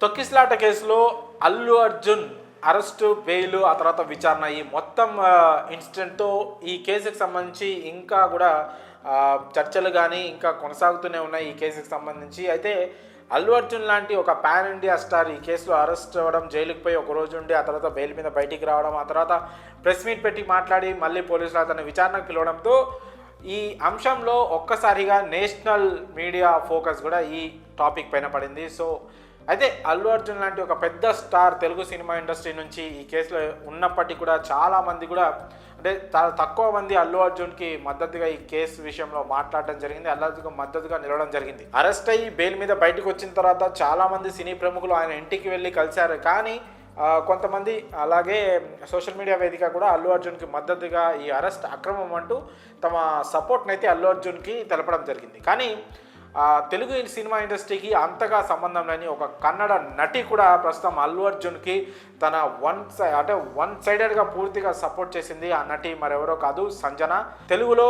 తొక్కిసలాట కేసులో Allu Arjun arrest, bail, ఆ తర్వాత విచారణ, ఈ మొత్తం ఇన్సిడెంట్తో ఈ కేసుకు సంబంధించి ఇంకా కూడా చర్చలు కానీ ఇంకా కొనసాగుతూనే ఉన్నాయి. ఈ కేసుకు సంబంధించి అయితే అల్లు అర్జున్ లాంటి ఒక పాన్ ఇండియా స్టార్ ఈ కేసులో అరెస్ట్ అవ్వడం, జైలుకి పోయి ఒక రోజు ఉండి ఆ తర్వాత బెయిల్ మీద బయటికి రావడం, ఆ తర్వాత ప్రెస్ మీట్ పెట్టి మాట్లాడి మళ్ళీ పోలీసులు అతన్ని విచారణకు పిలవడంతో ఈ అంశంలో ఒక్కసారిగా నేషనల్ మీడియా ఫోకస్ కూడా ఈ టాపిక్ పైన పడింది. సో అయితే అల్లు అర్జున్ లాంటి ఒక పెద్ద స్టార్ తెలుగు సినిమా ఇండస్ట్రీ నుంచి ఈ కేసులో ఉన్నప్పటికీ కూడా చాలామంది కూడా అంటే చాలా తక్కువ మంది అల్లు అర్జున్కి మద్దతుగా ఈ కేసు విషయంలో మాట్లాడడం జరిగింది. అల్లు అర్జున్కి మద్దతుగా నిలవడం జరిగింది. అరెస్ట్ అయ్యి బెయిల్ మీద బయటకు వచ్చిన తర్వాత చాలామంది సినీ ప్రముఖులు ఆయన ఇంటికి వెళ్ళి కలిశారు. కానీ కొంతమంది అలాగే సోషల్ మీడియా వేదిక కూడా అల్లు అర్జున్కి మద్దతుగా ఈ అరెస్ట్ అక్రమం అంటూ తమ సపోర్ట్ని అయితే అల్లు అర్జున్కి తెలపడం జరిగింది. కానీ తెలుగు సినిమా ఇండస్ట్రీకి అంతగా సంబంధం లేని ఒక కన్నడ నటి కూడా ప్రస్తుతం అల్లు అర్జున్కి తన వన్ సైడెడ్గా పూర్తిగా సపోర్ట్ చేసింది. ఆ నటి మరెవరో కాదు, సంజన. తెలుగులో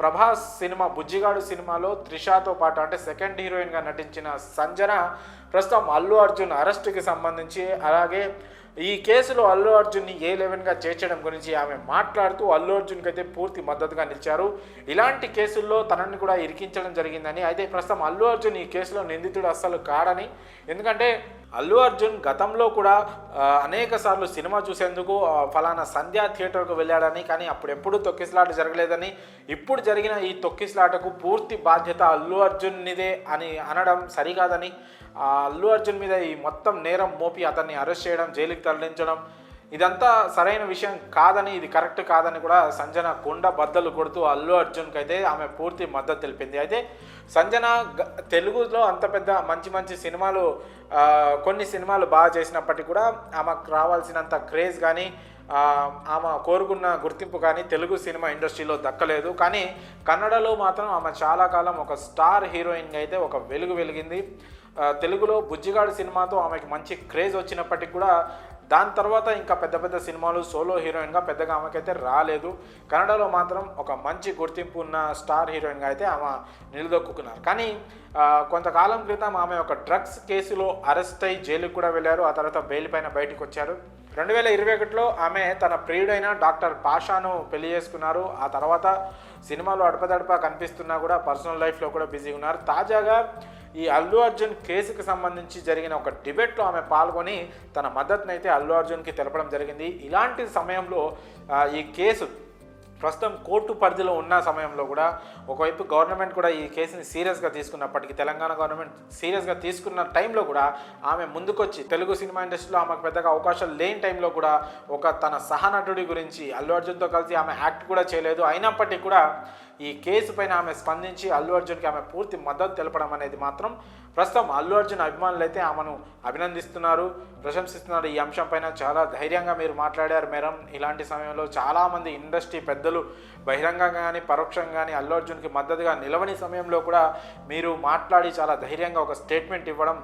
ప్రభాస్ సినిమా బుజ్జిగాడు సినిమాలో త్రిషాతో పాటు అంటే సెకండ్ హీరోయిన్గా నటించిన సంజన ప్రస్తుతం అల్లు అర్జున్ అరెస్టుకి సంబంధించి అలాగే ఈ కేసులో అల్లు అర్జున్ని A11గా చేర్చడం గురించి ఆమె మాట్లాడుతూ అల్లు అర్జున్కి అయితే పూర్తి మద్దతుగా నిలిచారు. ఇలాంటి కేసుల్లో తనని కూడా ఇరికించడం జరిగిందని, అయితే ప్రస్తుతం అల్లు అర్జున్ ఈ కేసులో నిందితుడు అస్సలు కాడని, ఎందుకంటే అల్లు అర్జున్ గతంలో కూడా అనేక సార్లు సినిమా చూసేందుకు ఫలానా సంధ్యా థియేటర్కు వెళ్ళాడని, కానీ అప్పుడు ఎప్పుడూ తొక్కిసలాట జరగలేదని, ఇప్పుడు జరిగిన ఈ తొక్కిసలాటకు పూర్తి బాధ్యత అల్లు అర్జున్నిదే అని అనడం సరికాదని, అల్లు అర్జున్ మీద ఈ మొత్తం నేరం మోపి అతన్ని అరెస్ట్ చేయడం, జైలుకి తరలించడం ఇదంతా సరైన విషయం కాదని, ఇది కరెక్ట్ కాదని కూడా సంజన కొండ బద్దలు కొడుతూ అల్లు అర్జున్కి అయితే ఆమె పూర్తి మద్దతు తెలిపింది. అయితే సంజన తెలుగులో అంత పెద్ద మంచి సినిమాలు కొన్ని సినిమాలు బాగా చేసినప్పటికీ కూడా ఆమెకు రావాల్సినంత క్రేజ్ కానీ ఆమె కోరుకున్న గుర్తింపు కానీ తెలుగు సినిమా ఇండస్ట్రీలో దక్కలేదు. కానీ కన్నడలో మాత్రం ఆమె చాలా కాలం ఒక స్టార్ హీరోయిన్గా అయితే ఒక వెలుగు వెలిగింది. తెలుగులో బుజ్జిగాడు సినిమాతో ఆమెకి మంచి క్రేజ్ వచ్చినప్పటికీ కూడా దాని తర్వాత ఇంకా పెద్ద సినిమాలు సోలో హీరోయిన్గా పెద్దగా ఆమెకైతే రాలేదు. కన్నడలో మాత్రం ఒక మంచి గుర్తింపు ఉన్న స్టార్ హీరోయిన్గా అయితే ఆమె నిలదొక్కున్నారు. కానీ కొంతకాలం క్రితం ఆమె ఒక డ్రగ్స్ కేసులో అరెస్ట్ అయ్యి జైలుకు కూడా వెళ్ళారు. ఆ తర్వాత బెయిల్ పైన బయటకు వచ్చారు. 2021లో ఆమె తన ప్రియుడైన డాక్టర్ పాషాను పెళ్లి చేసుకున్నారు. ఆ తర్వాత సినిమాలో అడపదడప కనిపిస్తున్నా కూడా పర్సనల్ లైఫ్లో కూడా బిజీగా ఉన్నారు. తాజాగా ఈ అల్లు అర్జున్ కేసుకు సంబంధించి జరిగిన ఒక డిబేట్లో ఆమె పాల్గొని తన మద్దతునైతే అయితే అల్లు అర్జున్కి తెలపడం జరిగింది. ఇలాంటి సమయంలో ఈ కేసు ప్రస్తుతం కోర్టు పరిధిలో ఉన్న సమయంలో కూడా ఒకవైపు గవర్నమెంట్ కూడా ఈ కేసుని సీరియస్గా తీసుకున్నప్పటికీ, తెలంగాణ గవర్నమెంట్ సీరియస్గా తీసుకున్న టైంలో కూడా ఆమె ముందుకొచ్చి తెలుగు సినిమా ఇండస్ట్రీలో ఆమెకు పెద్దగా అవకాశాలు లేని టైంలో కూడా ఒక తన సహనటుడి గురించి అల్లు అర్జున్తో కలిసి ఆమె యాక్ట్ కూడా చేయలేదు. అయినప్పటికీ కూడా ఈ కేసు పైన ఆమె స్పందించి అల్లు అర్జున్కి ఆమె పూర్తి మద్దతు తెలపడం అనేది మాత్రం ప్రస్తుతం అల్లు అర్జున్ అభిమానులు అయితే ఆమెను అభినందిస్తున్నారు, ప్రశంసిస్తున్నారు. ఈ అంశం పైన చాలా ధైర్యంగా మీరు మాట్లాడారు మేడం. ఇలాంటి సమయంలో చాలామంది ఇండస్ట్రీ పెద్దలు బహిరంగంగా కానీ పరోక్షంగా కానీ అల్లు అర్జున్కి మద్దతుగా నిలవని సమయంలో కూడా మీరు మాట్లాడి చాలా ధైర్యంగా ఒక స్టేట్మెంట్ ఇవ్వడం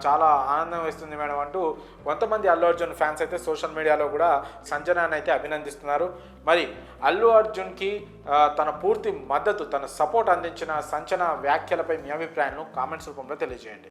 చాలా ఆనందం వేస్తుంది మేడం అంటూ కొంతమంది అల్లు అర్జున్ ఫ్యాన్స్ అయితే సోషల్ మీడియాలో కూడా సంజనాన్ని అయితే అభినందిస్తున్నారు. మరి అల్లు అర్జున్కి తన పూర్తి మద్దతు, తన సపోర్ట్ అందించిన సంచన వ్యాఖ్యలపై మీ అభిప్రాయాలను కామెంట్స్ రూపంలో తెలియజేయండి.